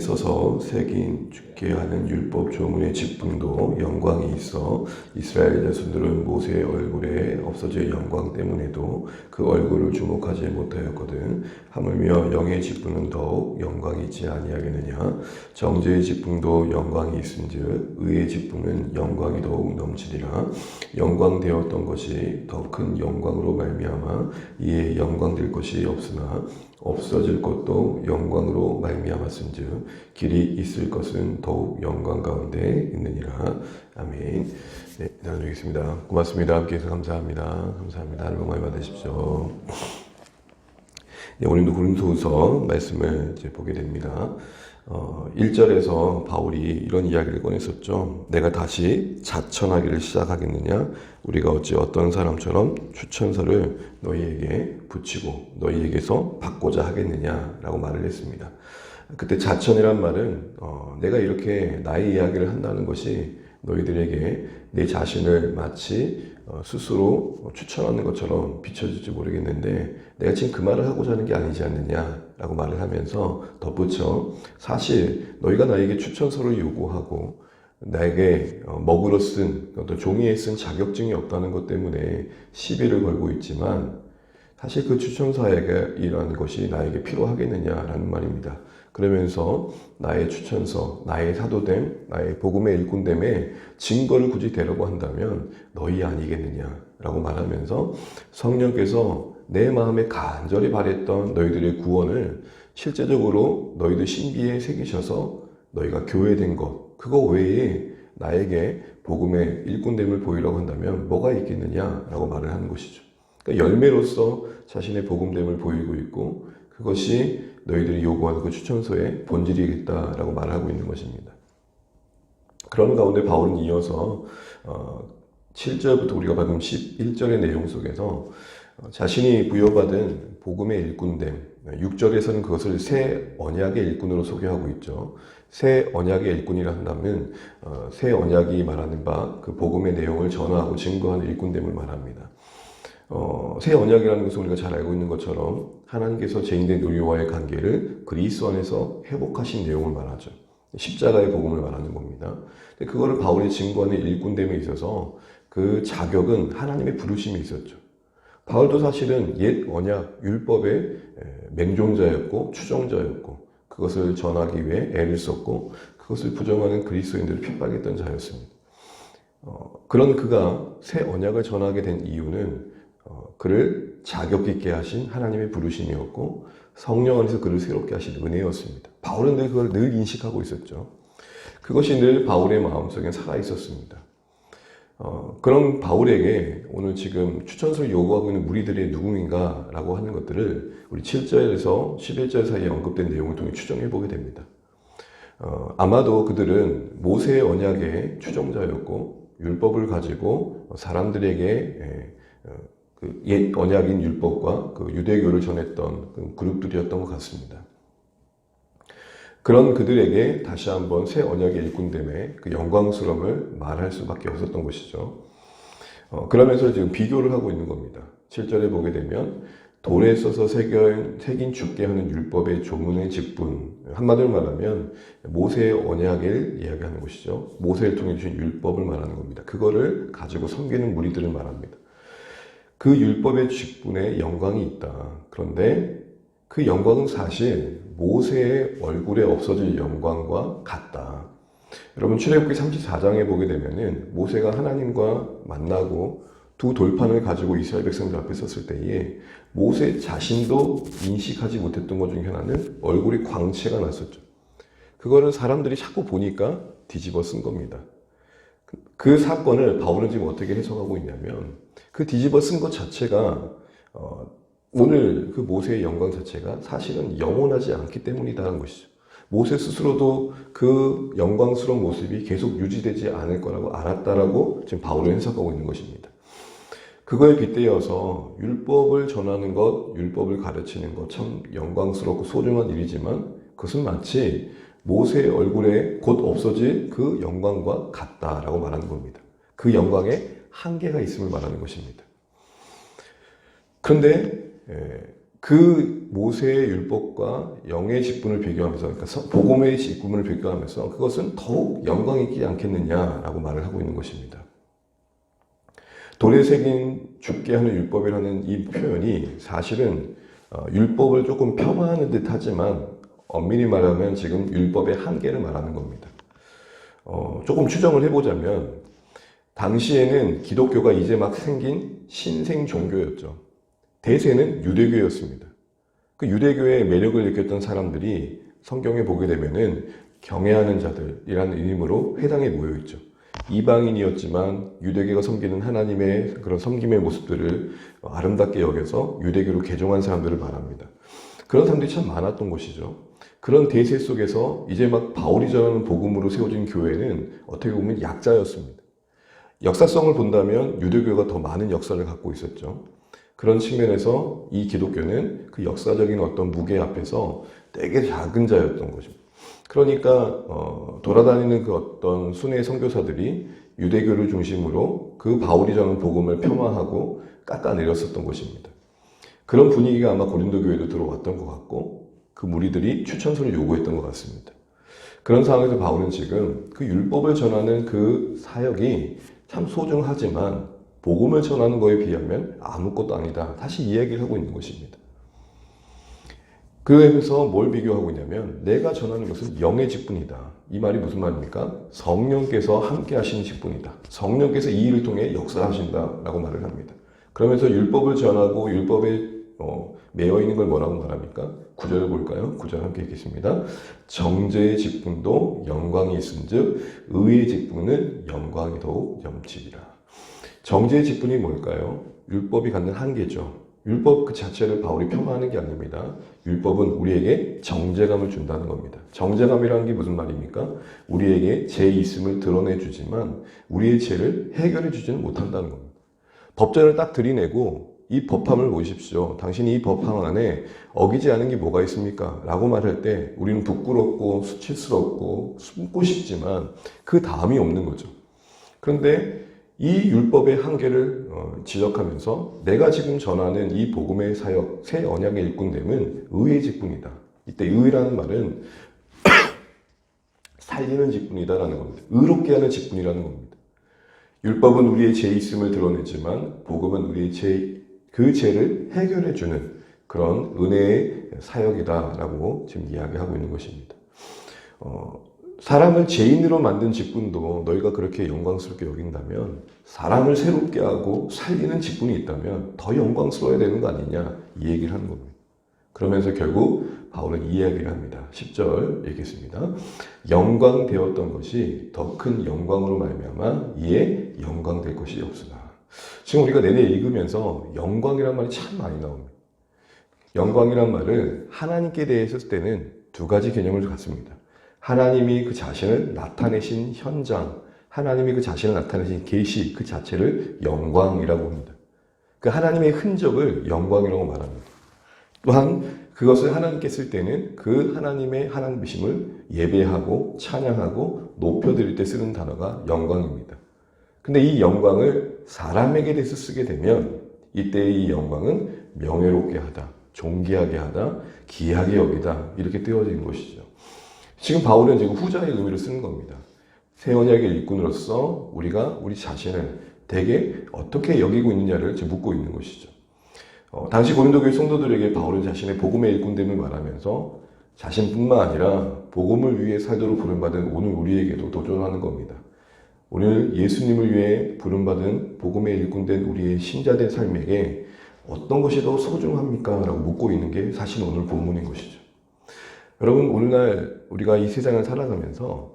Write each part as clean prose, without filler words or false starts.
서서 새긴 죽게 하는 율법 조문의 직분도 영광이 있어 이스라엘 자손들은 모세의 얼굴에 없어질 영광 때문에도 그 얼굴을 주목하지 못하였거든. 하물며 영의 직분은 더욱 영광이 있지 아니하겠느냐. 정죄의 직분도 영광이 있은즉 의의 직분은 영광이 더욱 넘치리라. 영광되었던 것이 더 큰 영광으로 말미암아 이에 영광될 것이 없으나 없어질 것도 영광으로 말미암았은즉 길이 있을 것은 더욱 영광 가운데 있느니라. 아멘. 네, 나누겠습니다. 고맙습니다. 함께해서 감사합니다. 감사합니다. 하늘 복 많이 받으십시오. 네, 오늘도 고린도후서 말씀을 이제 보게 됩니다. 1절에서 바울이 이런 이야기를 꺼냈었죠. 내가 다시 자천하기를 시작하겠느냐? 우리가 어찌 어떤 사람처럼 추천서를 너희에게 붙이고 너희에게서 받고자 하겠느냐라고 말을 했습니다. 그때 자천이란 말은 내가 이렇게 나의 이야기를 한다는 것이 너희들에게 내 자신을 마치 스스로 추천하는 것처럼 비춰질지 모르겠는데 내가 지금 그 말을 하고자 하는 게 아니지 않느냐라고 말을 하면서 덧붙여 사실 너희가 나에게 추천서를 요구하고 나에게 먹으로 쓴 어떤 종이에 쓴 자격증이 없다는 것 때문에 시비를 걸고 있지만 사실 그 추천서라는 것이 나에게 필요하겠느냐라는 말입니다. 그러면서 나의 추천서, 나의 사도됨, 나의 복음의 일꾼됨에 증거를 굳이 대라고 한다면 너희 아니겠느냐라고 말하면서 성령께서 내 마음에 간절히 바랬던 너희들의 구원을 실제적으로 너희들 신비에 새기셔서 너희가 교회된 것, 그거 외에 나에게 복음의 일꾼됨을 보이라고 한다면 뭐가 있겠느냐라고 말을 하는 것이죠. 그러니까 열매로서 자신의 복음됨을 보이고 있고 그것이 너희들이 요구하는 그 추천서의 본질이겠다라고 말하고 있는 것입니다. 그런 가운데 바울은 이어서 7절부터 우리가 방금 11절의 내용 속에서 자신이 부여받은 복음의 일꾼됨, 6절에서는 그것을 새 언약의 일꾼으로 소개하고 있죠. 새 언약의 일꾼이라 한다면 새 언약이 말하는 바 그 복음의 내용을 전하고 증거하는 일꾼됨을 말합니다. 새 언약이라는 것은 우리가 잘 알고 있는 것처럼 하나님께서 죄인된 우리와의 관계를 그리스도 안에서 회복하신 내용을 말하죠. 십자가의 복음을 말하는 겁니다. 그거를 바울이 증거하는 일꾼됨에 있어서 그 자격은 하나님의 부르심이 있었죠. 바울도 사실은 옛 언약, 율법의 맹종자였고 추종자였고 그것을 전하기 위해 애를 썼고 그것을 부정하는 그리스도인들을 핍박했던 자였습니다. 그런 그가 새 언약을 전하게 된 이유는 그를 자격 있게 하신 하나님의 부르심이었고 성령 안에서 그를 새롭게 하신 은혜였습니다. 바울은 그걸 늘 인식하고 있었죠. 그것이 늘 바울의 마음속에 살아 있었습니다. 그런 바울에게 오늘 지금 추천서를 요구하고 있는 무리들의 누구인가라고 하는 것들을 우리 7절에서 11절 사이에 언급된 내용을 통해 추정해 보게 됩니다. 아마도 그들은 모세의 언약의 추종자였고 율법을 가지고 사람들에게 그 옛 언약인 율법과 그 유대교를 전했던 그 그룹들이었던 것 같습니다. 그런 그들에게 다시 한번 새 언약의 일꾼됨의 그 영광스러움을 말할 수밖에 없었던 것이죠. 그러면서 지금 비교를 하고 있는 겁니다. 7절에 보게 되면 돌에 써서 새긴 죽게 하는 율법의 조문의 직분, 한마디로 말하면 모세의 언약을 이야기하는 것이죠. 모세를 통해 주신 율법을 말하는 겁니다. 그거를 가지고 섬기는 무리들을 말합니다. 그 율법의 직분에 영광이 있다. 그런데 그 영광은 사실 모세의 얼굴에 없어질 영광과 같다. 여러분 출애굽기 34장에 보게 되면은 모세가 하나님과 만나고 두 돌판을 가지고 이스라엘 백성들 앞에 섰을 때에 모세 자신도 인식하지 못했던 것 중에 하나는 얼굴에 광채가 났었죠. 그거를 사람들이 자꾸 보니까 뒤집어 쓴 겁니다. 그 사건을 바울은 지금 어떻게 해석하고 있냐면 그 뒤집어 쓴 것 자체가 오늘 그 모세의 영광 자체가 사실은 영원하지 않기 때문이라는 것이죠. 모세 스스로도 그 영광스러운 모습이 계속 유지되지 않을 거라고 알았다라고 지금 바울은 해석하고 있는 것입니다. 그거에 빗대어서 율법을 전하는 것, 율법을 가르치는 것 참 영광스럽고 소중한 일이지만 그것은 마치 모세의 얼굴에 곧 없어질 그 영광과 같다라고 말하는 겁니다. 그 영광에 한계가 있음을 말하는 것입니다. 그런데 그 모세의 율법과 영의 직분을 비교하면서, 그러니까 복음의 직분을 비교하면서 그것은 더욱 영광이 있지 않겠느냐라고 말을 하고 있는 것입니다. 돌에 새긴 죽게 하는 율법이라는 이 표현이 사실은 율법을 조금 폄하하는 듯 하지만 엄밀히 말하면 지금 율법의 한계를 말하는 겁니다. 조금 추정을 해보자면 당시에는 기독교가 이제 막 생긴 신생 종교였죠. 대세는 유대교였습니다. 그 유대교의 매력을 느꼈던 사람들이 성경에 보게 되면은 경외하는 자들이라는 이름으로 회당에 모여있죠. 이방인이었지만 유대교가 섬기는 하나님의 그런 섬김의 모습들을 아름답게 여겨서 유대교로 개종한 사람들을 말합니다. 그런 사람들이 참 많았던 것이죠. 그런 대세 속에서 이제 막 바울이 전하는 복음으로 세워진 교회는 어떻게 보면 약자였습니다. 역사성을 본다면 유대교가 더 많은 역사를 갖고 있었죠. 그런 측면에서 이 기독교는 그 역사적인 어떤 무게 앞에서 되게 작은 자였던 것입니다. 그러니까 돌아다니는 그 어떤 순회 선교사들이 유대교를 중심으로 그 바울이 전하는 복음을 폄하하고 깎아내렸었던 것입니다. 그런 분위기가 아마 고린도 교회도 들어왔던 것 같고 그 무리들이 추천서를 요구했던 것 같습니다. 그런 상황에서 바울은 지금 그 율법을 전하는 그 사역이 참 소중하지만 복음을 전하는 것에 비하면 아무것도 아니다. 다시 이야기를 하고 있는 것입니다. 그래서 뭘 비교하고 있냐면 내가 전하는 것은 영의 직분이다. 이 말이 무슨 말입니까? 성령께서 함께 하시는 직분이다. 성령께서 이 일을 통해 역사하신다라고 말을 합니다. 그러면서 율법을 전하고 율법에 매여 있는 걸 뭐라고 말합니까? 9절을 볼까요? 9절 함께 읽겠습니다. 정죄의 직분도 영광이 있은즉 의의 직분은 영광이 더욱 넘치리라. 정죄의 직분이 뭘까요? 율법이 갖는 한계죠. 율법 그 자체를 바울이 폄하하는 게 아닙니다. 율법은 우리에게 정죄감을 준다는 겁니다. 정죄감이라는 게 무슨 말입니까? 우리에게 죄 있음을 드러내 주지만 우리의 죄를 해결해 주지는 못한다는 겁니다. 법전을 딱 들이내고 이 법함을 보십시오. 당신이 이 법함 안에 어기지 않은 게 뭐가 있습니까? 라고 말할 때 우리는 부끄럽고 수치스럽고 숨고 싶지만 그 다음이 없는 거죠. 그런데 이 율법의 한계를 지적하면서 내가 지금 전하는 이 복음의 사역, 새 언약의 일꾼됨은 의의 직분이다. 이때 의라는 말은 살리는 직분이다라는 겁니다. 의롭게 하는 직분이라는 겁니다. 율법은 우리의 죄 있음을 드러내지만 복음은 우리의 그 죄를 해결해주는 그런 은혜의 사역이다라고 지금 이야기하고 있는 것입니다. 사람을 죄인으로 만든 직분도 너희가 그렇게 영광스럽게 여긴다면 사람을 새롭게 하고 살리는 직분이 있다면 더 영광스러워야 되는 거 아니냐 이 얘기를 하는 겁니다. 그러면서 결국 바울은 이 이야기를 합니다. 10절 읽겠습니다. 영광되었던 것이 더 큰 영광으로 말미암아 이에 영광될 것이 없으나. 지금 우리가 내내 읽으면서 영광이란 말이 참 많이 나옵니다. 영광이란 말을 하나님께 대해서 쓸 때는 두 가지 개념을 갖습니다. 하나님이 그 자신을 나타내신 현장, 하나님이 그 자신을 나타내신 계시 그 자체를 영광이라고 합니다. 그 하나님의 흔적을 영광이라고 말합니다. 또한 그것을 하나님께 쓸 때는 그 하나님의 하나님이심을 예배하고 찬양하고 높여드릴 때 쓰는 단어가 영광입니다. 근데 이 영광을 사람에게 대해서 쓰게 되면 이때의 이 영광은 명예롭게 하다, 존귀하게 하다, 귀하게 여기다 이렇게 띄워진 것이죠. 지금 바울은 지금 후자의 의미로 쓰는 겁니다. 새 언약의 일꾼으로서 우리가 우리 자신을 되게 어떻게 여기고 있느냐를 지금 묻고 있는 것이죠. 당시 고린도 교회 성도들에게 바울은 자신의 복음의 일꾼됨을 말하면서 자신뿐만 아니라 복음을 위해 살도록 부름받은 오늘 우리에게도 도전하는 겁니다. 오늘 예수님을 위해 부름받은 복음의 일꾼된 우리의 신자된 삶에게 어떤 것이 더 소중합니까? 라고 묻고 있는 게 사실 오늘 본문인 것이죠. 여러분, 오늘날 우리가 이 세상을 살아가면서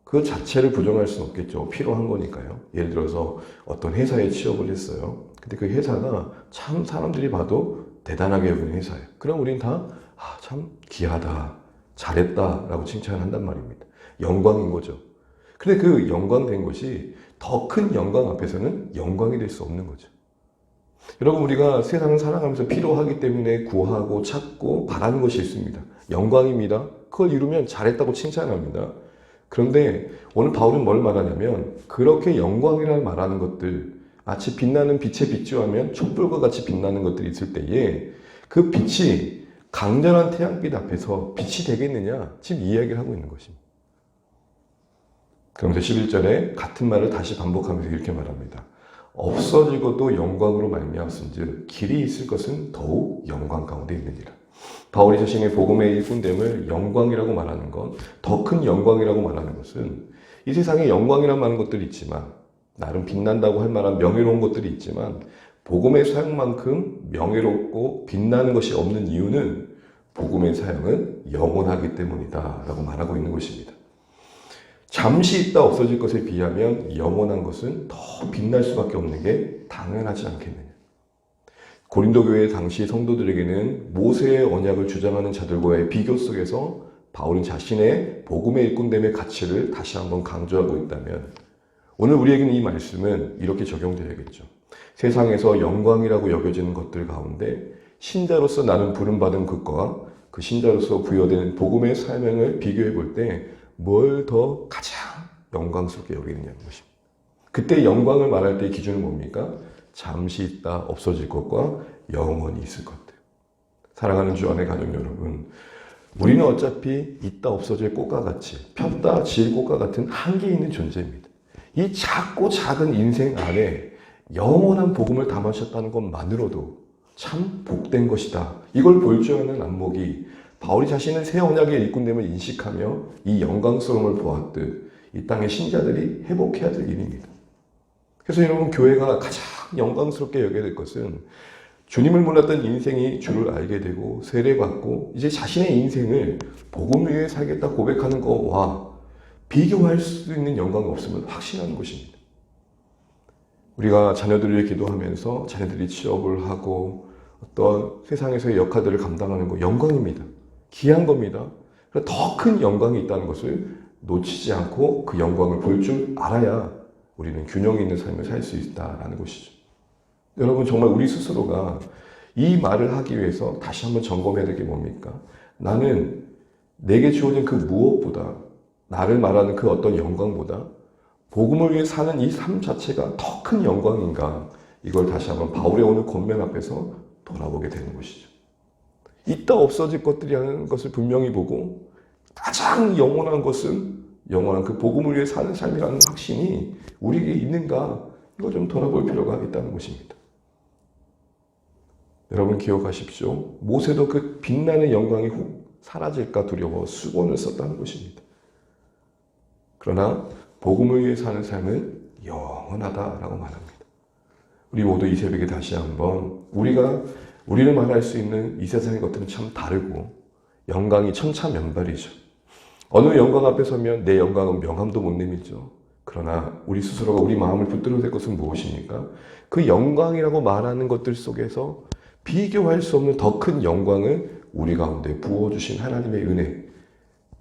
그 자체를 부정할 수는 없겠죠. 필요한 거니까요. 예를 들어서 어떤 회사에 취업을 했어요. 근데 그 회사가 참 사람들이 봐도 대단하게 여기는 회사예요. 그럼 우린 다 참 귀하다, 잘했다 라고 칭찬을 한단 말입니다. 영광인 거죠. 근데 그 영광된 것이 더 큰 영광 앞에서는 영광이 될 수 없는 거죠. 여러분, 우리가 세상을 살아가면서 필요하기 때문에 구하고 찾고 바라는 것이 있습니다. 영광입니다. 그걸 이루면 잘했다고 칭찬합니다. 그런데 오늘 바울은 뭘 말하냐면 그렇게 영광이라고 말하는 것들, 마치 빛나는 빛에 비추하면 촛불과 같이 빛나는 것들이 있을 때에 그 빛이 강렬한 태양빛 앞에서 빛이 되겠느냐? 지금 이야기를 하고 있는 것입니다. 그러면서 11절에 같은 말을 다시 반복하면서 이렇게 말합니다. 없어지고도 영광으로 말미암은즉 길이 있을 것은 더욱 영광 가운데 있느니라. 바울이 자신의 복음의 일꾼됨을 영광이라고 말하는 것, 더 큰 영광이라고 말하는 것은 이 세상에 영광이란 많은 것들이 있지만 나름 빛난다고 할 만한 명예로운 것들이 있지만 복음의 사역만큼 명예롭고 빛나는 것이 없는 이유는 복음의 사역은 영원하기 때문이다 라고 말하고 있는 것입니다. 잠시 있다 없어질 것에 비하면 영원한 것은 더 빛날 수밖에 없는 게 당연하지 않겠느냐. 고린도 교회 당시 성도들에게는 모세의 언약을 주장하는 자들과의 비교 속에서 바울은 자신의 복음의 일꾼됨의 가치를 다시 한번 강조하고 있다면 오늘 우리에게는 이 말씀은 이렇게 적용되어야겠죠. 세상에서 영광이라고 여겨지는 것들 가운데 신자로서 나는 부름받은 것과 그 신자로서 부여된 복음의 사명을 비교해 볼 때 뭘 더 가장 영광스럽게 여기느냐는 것입니다. 그때 영광을 말할 때의 기준은 뭡니까? 잠시 있다 없어질 것과 영원히 있을 것들. 사랑하는 주 안의 가족 여러분, 우리는 어차피 있다 없어질 꽃과 같이 폈다 질 꽃과 같은 한계 있는 존재입니다. 이 작고 작은 인생 안에 영원한 복음을 담으셨다는 것만으로도 참 복된 것이다. 이걸 볼 줄 아는 안목이 바울이 자신은 새 언약의 일꾼됨을 인식하며 이 영광스러움을 보았듯 이 땅의 신자들이 회복해야 될 일입니다. 그래서 여러분, 교회가 가장 영광스럽게 여겨야 될 것은 주님을 몰랐던 인생이 주를 알게 되고 세례받고 이제 자신의 인생을 복음 위에 살겠다 고백하는 것과 비교할 수 있는 영광이 없음을 확신하는 것입니다. 우리가 자녀들을 위해 기도하면서 자녀들이 취업을 하고 어떤 세상에서의 역할들을 감당하는 것 영광입니다. 귀한 겁니다. 더 큰 영광이 있다는 것을 놓치지 않고 그 영광을 볼 줄 알아야 우리는 균형 있는 삶을 살 수 있다는 것이죠. 여러분, 정말 우리 스스로가 이 말을 하기 위해서 다시 한번 점검해야 될 게 뭡니까? 나는 내게 주어진 그 무엇보다, 나를 말하는 그 어떤 영광보다 복음을 위해 사는 이 삶 자체가 더 큰 영광인가? 이걸 다시 한번 바울의 오늘 권면 앞에서 돌아보게 되는 것이죠. 있다 없어질 것들이라는 것을 분명히 보고 가장 영원한 것은 영원한 그 복음을 위해 사는 삶이라는 확신이 우리에게 있는가? 이걸 좀 돌아볼 필요가 있다는 것입니다. 여러분 기억하십시오. 모세도 그 빛나는 영광이 훅 사라질까 두려워 수건을 썼다는 것입니다. 그러나 복음을 위해 사는 삶은 영원하다라고 말합니다. 우리 모두 이 새벽에 다시 한번 우리를 말할 수 있는 이 세상의 것들은 참 다르고 영광이 천차만별이죠. 어느 영광 앞에 서면 내 영광은 명함도 못 내밀죠. 그러나 우리 스스로가 우리 마음을 붙들어야 될 것은 무엇입니까? 그 영광이라고 말하는 것들 속에서 비교할 수 없는 더 큰 영광을 우리 가운데 부어주신 하나님의 은혜,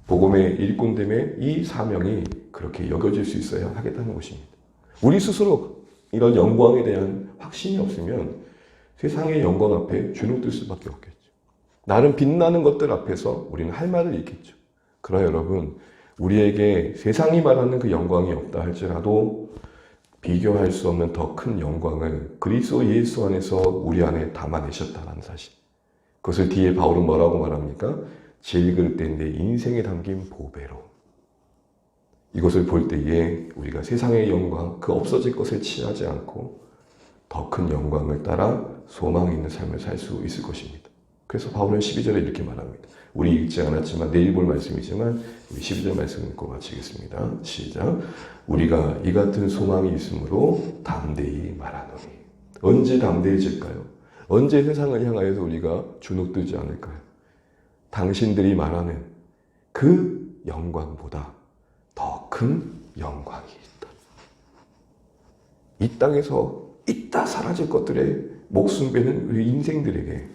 복음의 일꾼됨의 이 사명이 그렇게 여겨질 수 있어야 하겠다는 것입니다. 우리 스스로 이런 영광에 대한 확신이 없으면 세상의 영광 앞에 주눅들 수밖에 없겠죠. 나름 빛나는 것들 앞에서 우리는 할 말을 잃겠죠. 그러나 여러분, 우리에게 세상이 말하는 그 영광이 없다 할지라도 비교할 수 없는 더 큰 영광을 그리스도 예수 안에서 우리 안에 담아내셨다는 사실. 그것을 뒤에 바울은 뭐라고 말합니까? 질그릇 된 내 인생에 담긴 보배로. 이것을 볼 때에 우리가 세상의 영광, 그 없어질 것을 취하지 않고 더 큰 영광을 따라 소망 있는 삶을 살 수 있을 것입니다. 그래서 바울은 12절에 이렇게 말합니다. 우리 읽지 않았지만 내일 볼 말씀이지만 우리 12절 말씀 읽고 마치겠습니다. 시작. 우리가 이 같은 소망이 있으므로 담대히 말하노니. 언제 담대해질까요? 언제 세상을 향하여서 우리가 주눅들지 않을까요? 당신들이 말하는 그 영광보다 더 큰 영광이 있다. 이 땅에서 있다 사라질 것들에 목숨 베는 우리 인생들에게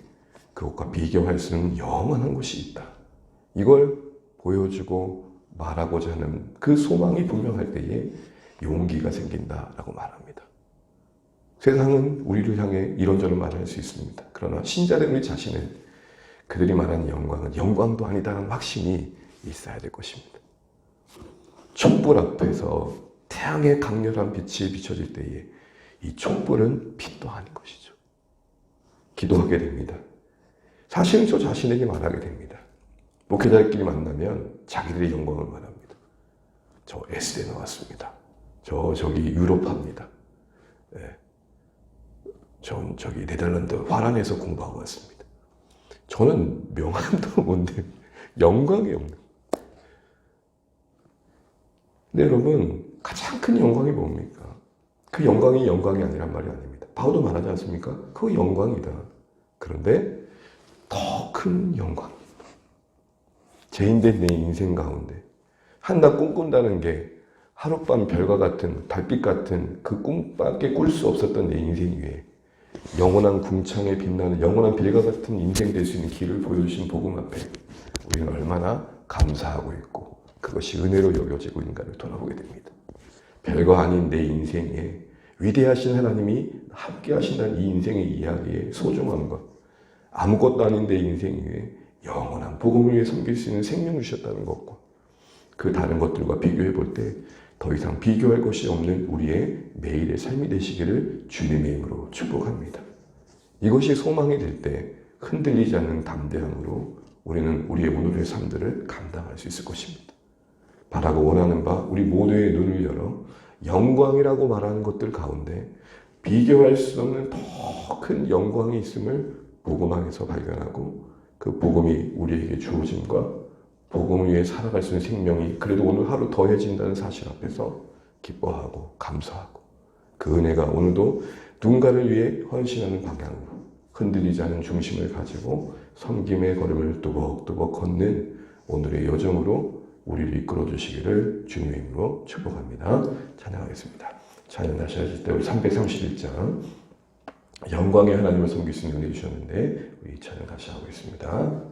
그것과 비교할 수 있는 영원한 것이 있다. 이걸 보여주고 말하고자 하는 그 소망이 분명할 때에 용기가 생긴다라고 말합니다. 세상은 우리를 향해 이런저런 말을 할 수 있습니다. 그러나 신자된 우리 자신은 그들이 말하는 영광은 영광도 아니다라는 확신이 있어야 될 것입니다. 촛불 앞에서 태양의 강렬한 빛이 비춰질 때에 이 촛불은 빛도 아닌 것이죠. 기도하게 됩니다. 사실은 저 자신에게 말하게 됩니다. 목회자들끼리 만나면 자기들의 영광을 말합니다. 저 S대 나왔습니다. 저기 유럽합니다. 네. 전 저기 네덜란드 화란에서 공부하고 왔습니다. 저는 명함도 뭔데 영광이 없는. 근데 여러분, 가장 큰 영광이 뭡니까? 그 영광이 아니란 말이 아닙니다. 바울도 말하지 않습니까? 그거 영광이다. 그런데 더 큰 영광. 죄인된 내 인생 가운데 한낱 꿈꾼다는 게 하룻밤 별과 같은 달빛 같은 그 꿈밖에 꿀 수 없었던 내 인생 위에 영원한 궁창에 빛나는 영원한 별과 같은 인생 될 수 있는 길을 보여주신 복음 앞에 우리는 얼마나 감사하고 있고 그것이 은혜로 여겨지고 있는가를 돌아보게 됩니다. 별거 아닌 내 인생에 위대하신 하나님이 함께 하신다는 이 인생의 이야기의 소중함과 아무것도 아닌 내 인생 위에 영원한 복음을 위해 섬길 수 있는 생명을 주셨다는 것과 그 다른 것들과 비교해 볼 때 더 이상 비교할 것이 없는 우리의 매일의 삶이 되시기를 주님의 이름으로 축복합니다. 이것이 소망이 될 때 흔들리지 않는 담대함으로 우리는 우리의 오늘의 삶들을 감당할 수 있을 것입니다. 바라고 원하는 바 우리 모두의 눈을 열어 영광이라고 말하는 것들 가운데 비교할 수 없는 더 큰 영광이 있음을 복음 안에서 발견하고 그 복음이 우리에게 주어짐과 복음을 위해 살아갈 수 있는 생명이 그래도 오늘 하루 더해진다는 사실 앞에서 기뻐하고 감사하고 그 은혜가 오늘도 누군가를 위해 헌신하는 방향으로 흔들리지 않은 중심을 가지고 섬김의 걸음을 뚜벅뚜벅 걷는 오늘의 여정으로 우리를 이끌어 주시기를 주님의 이름으로 축복합니다. 찬양하겠습니다. 찬양 다시 하실 때 우리 331장 영광의 하나님을 섬길 수 있는 은혜 주셨는데 우리 찬양 다시 하고 있습니다.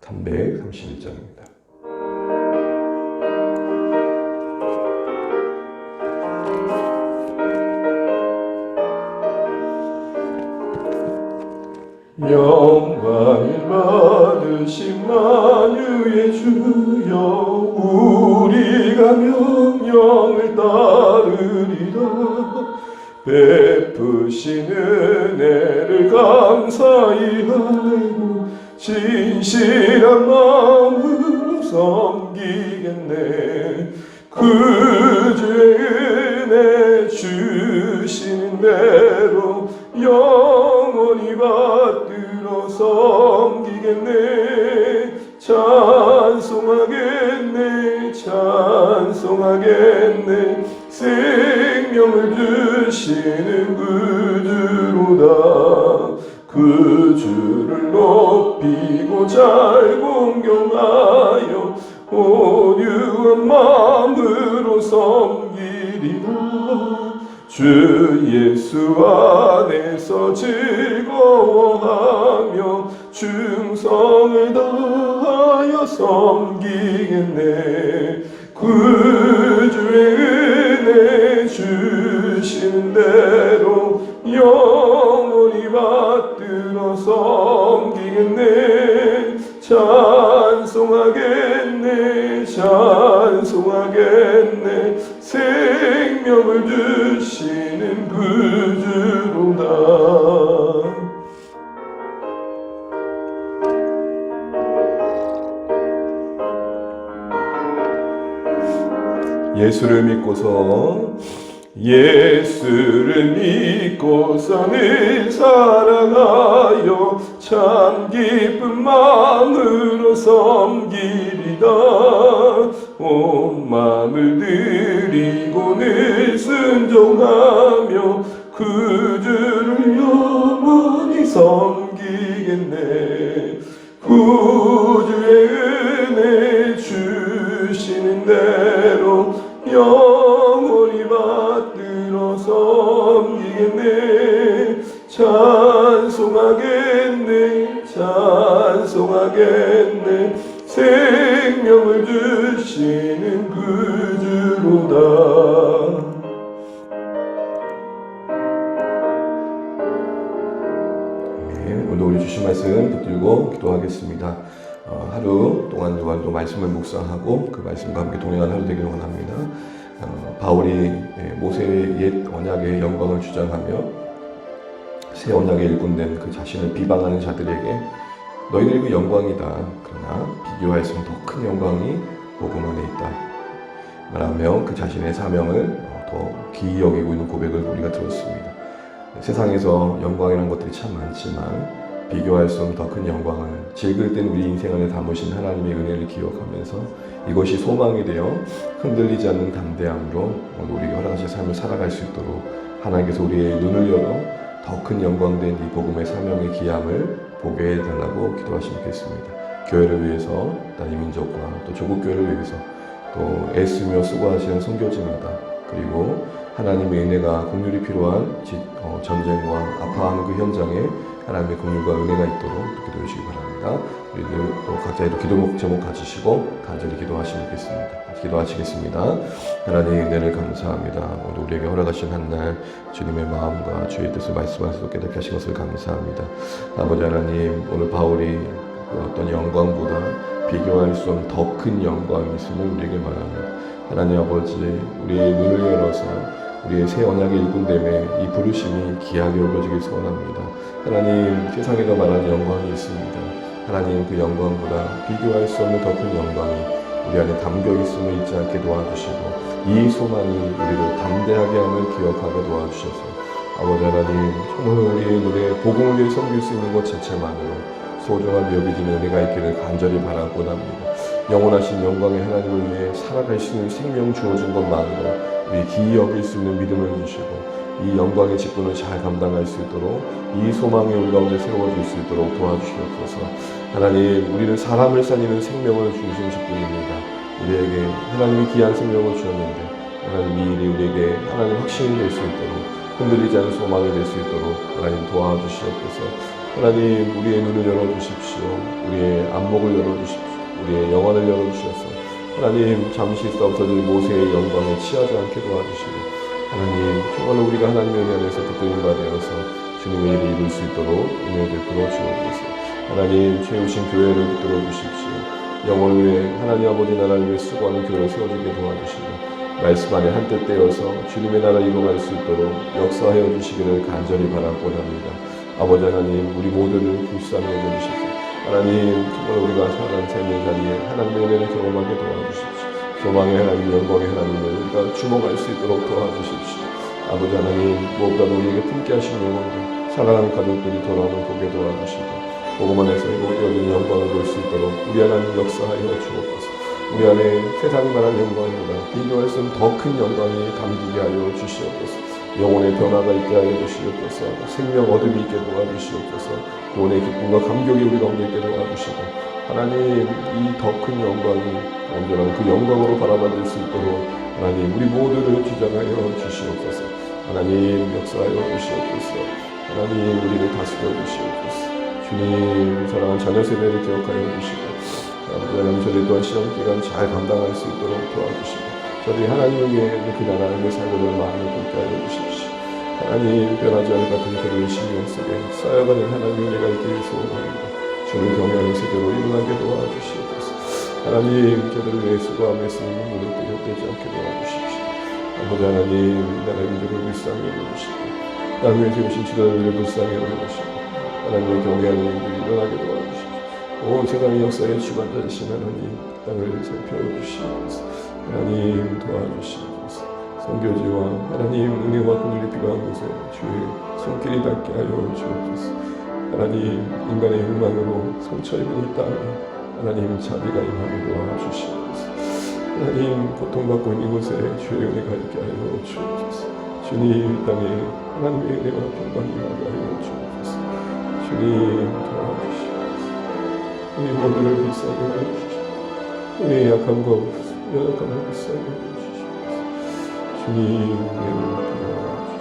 331장입니다. 영광을 받으신 만유의 주여 우리가 명령을 따르리라 베푸신 은혜를 감사히 하고 진실한 마음으로 섬기겠네 그 주의 은혜 주시는 대로 영원히 받들어 섬기겠네 찬송하겠네 생명을 주시는 그 주로다 그 주를 높이고 잘 공경하여 온유한 마음으로 섬기리라 주 예수 안에서 즐거워하며 충성을 다하여 섬기겠네 그 주의 은혜 주신 대로 영원히 받들어 섬기겠네 찬송하겠네 생명을 주시는 그 주로다 예수를 믿고서 늘 사랑하여 참 기쁜 마음으로 섬기리다 온 마음을 드리고 늘 순종하며 그 주를 영원히 섬기겠네 구주의 은혜 주시는 대로 영원히 받들어 섬기겠네 찬송하겠네 생명을 주시는 그 주로다 오늘 우리 주신 말씀 붙들고 기도하겠습니다. 하루 동안 여러분도 말씀을 묵상하고 그 말씀과 함께 동행하는 하루 되기를 원합니다. 바울이 모세의 옛 언약의 영광을 주장하며 새 언약에 일꾼된 그 자신을 비방하는 자들에게 너희들이 그 영광이다. 그러나 비교할 수 없는 더 큰 영광이 복음 안에 있다. 말하며 그 자신의 사명을 더 기이 여기고 있는 고백을 우리가 들었습니다. 세상에서 영광이라는 것들이 참 많지만 비교할 수 없는 더 큰 영광을 질그릇된 우리 인생 안에 담으신 하나님의 은혜를 기억하면서 이것이 소망이 되어 흔들리지 않는 담대함으로 오늘 우리가 허락하신 삶을 살아갈 수 있도록 하나님께서 우리의 눈을 열어 더 큰 영광된 이 복음의 사명의 기함을 보게 해달라고 기도하시면 좋겠습니다. 교회를 위해서, 이 민족과 또 조국 교회를 위해서 또 애쓰며 수고하시는 선교지마다 그리고 하나님의 은혜가 긍휼이 필요한 전쟁과 아파하는 그 현장에 하나님의 긍휼과 은혜가 있도록 기도해 주시기 바랍니다. 우리들 또 각자의 기도 제목 가지시고 간절히 기도하시면 좋겠습니다. 기도하시겠습니다. 하나님의 은혜를 감사합니다. 오늘 우리에게 허락하신 한날 주님의 마음과 주의 뜻을 말씀하셔서 깨닫게 하신 것을 감사합니다. 아버지 하나님, 오늘 바울이 어떤 영광보다 비교할 수 없는 더 큰 영광이 있음을 우리에게 말하며 하나님 아버지, 우리의 눈을 열어서 우리의 새 언약의 일꾼됨에 이 부르심이 귀하게 여겨지길 소원합니다. 하나님, 세상에도 말하는 영광이 있습니다. 하나님, 그 영광보다 비교할 수 없는 더 큰 영광이 우리 안에 담겨 있음을 잊지 않게 도와주시고 이 소망이 우리를 담대하게 함을 기억하게 도와주셔서 아버지 하나님, 정말 우리의 눈에 복음을 위해 섬길 수 있는 것 자체만으로 소중하게 여기지는 은혜가 있기를 간절히 바라고 합니다. 영원하신 영광의 하나님을 위해 살아갈 수 있는 생명 주어진 것만으로 우리 기이 여길 수 있는 믿음을 주시고 이 영광의 직분을 잘 감당할 수 있도록 이 소망이 우리 가운데 세워질 수 있도록 도와주시옵소서. 하나님, 우리는 사람을 살리는 생명을 주신 직분입니다. 우리에게 하나님이 귀한 생명을 주셨는데 하나님 이 일이 우리에게 하나님 확신이 될 수 있도록 흔들리지 않는 소망이 될 수 있도록 하나님 도와주시옵소서. 하나님, 우리의 눈을 열어주십시오. 우리의 안목을 열어주십시오. 우리의 영혼을 열어주셔서 하나님, 잠시 있다 없어질 모세의 영광에 취하지 않게 도와주시고 하나님, 정말로 우리가 하나님의 은혜 안에서 붙들린 바 되어서 주님의 일을 이룰 수 있도록 은혜를 베풀어 주옵소서. 하나님, 채우신 교회를 붙들어 주십시오. 영혼을 위해 하나님 아버지 나라를 위해 수고하는 교회를 세워주게 도와주시고 말씀 안에 한뜻 떼어서 주님의 나라 이루어갈 수 있도록 역사하여 주시기를 간절히 바라고 합니다. 아버지 하나님, 우리 모두를 불쌍히 여겨주시고 하나님, 정말 우리가 살아가는 삶의 자리에 하나님의 은혜를 경험하게 도와주십시오. 소망의 하나님, 영광의 하나님을 우리가 주목할 수 있도록 도와주십시오. 아버지 하나님, 무엇보다도 우리에게 품게 하신 영혼들, 사랑하는 가족들이 돌아오는 보게 도와주시고 복음 안에서 이루어진 영광을 볼 수 있도록 우리 하나님 역사하여 주옵소서. 우리 안에 세상이 말한 영광보다 비교할 수 없는 더 큰 영광이 담기게 하여 주시옵소서. 영혼의 변화가 있게 하여 주시옵소서. 생명 얻음이 있게 도와주시옵소서. 구원의 기쁨과 감격이 우리 가운데 있게 도와주시고 하나님, 이 더 큰 영광이 온전한 그 영광으로 바라봐질 수 있도록 하나님, 우리 모두를 주장하여 주시옵소서. 하나님, 역사하여 주시옵소서. 하나님, 우리를 다스려 주시옵소서. 주님, 사랑하는 자녀 세대를 기억하여 주시고 아버지 하나님, 저희 또한 시험 기간 잘 감당할 수 있도록 도와주시고 저희 하나님을 위해 그 나라를 살고자 마음을 굳게 하여 주십시오. 하나님, 변하지 않을 같은 그들의 신경 속에 쌓여가는 하나님의 은혜가 있기를 소원합니다. 주를 경외하는 세대로 일어나게 도와주시옵소서. 하나님, 저들을 위해 수고하며 쓰는 눈물을 떼지 않게 도와주십시오. 아버지 하나님, 나라의 민족을 불쌍히 여겨주시고 땅 위에 세우신 지도자들을 불쌍히 여겨주시고 하나님의 경외하는 일들이 일어나게 도와주십시오. 온 세상의 역사의 주관자 되신 하나님, 땅을 살펴주시옵소서. 하나님, 도와주시옵소서. 선교지와 하나님 은혜와 긍휼이 필요한 곳에 주의 손길이 닿게 하여 주옵소서. 하나님, 인간의 욕망으로 상처 입은 이 땅에 하나님 자비가 임하게 도와주시옵소서. 하나님, 고통받고 있는 곳에 주의 은혜가 있게 하여 주옵소서. 주님, 이 땅에 하나님의 은혜와 평강이 임하게 하여 주옵소서. 주님, 도와주시옵소서. 우리 모두를 불쌍히 여겨주시옵소서. 우리의 약함과 연약함을 불쌍히 여겨주시옵소서. 주님, 은혜를 베풀어 주시옵소서.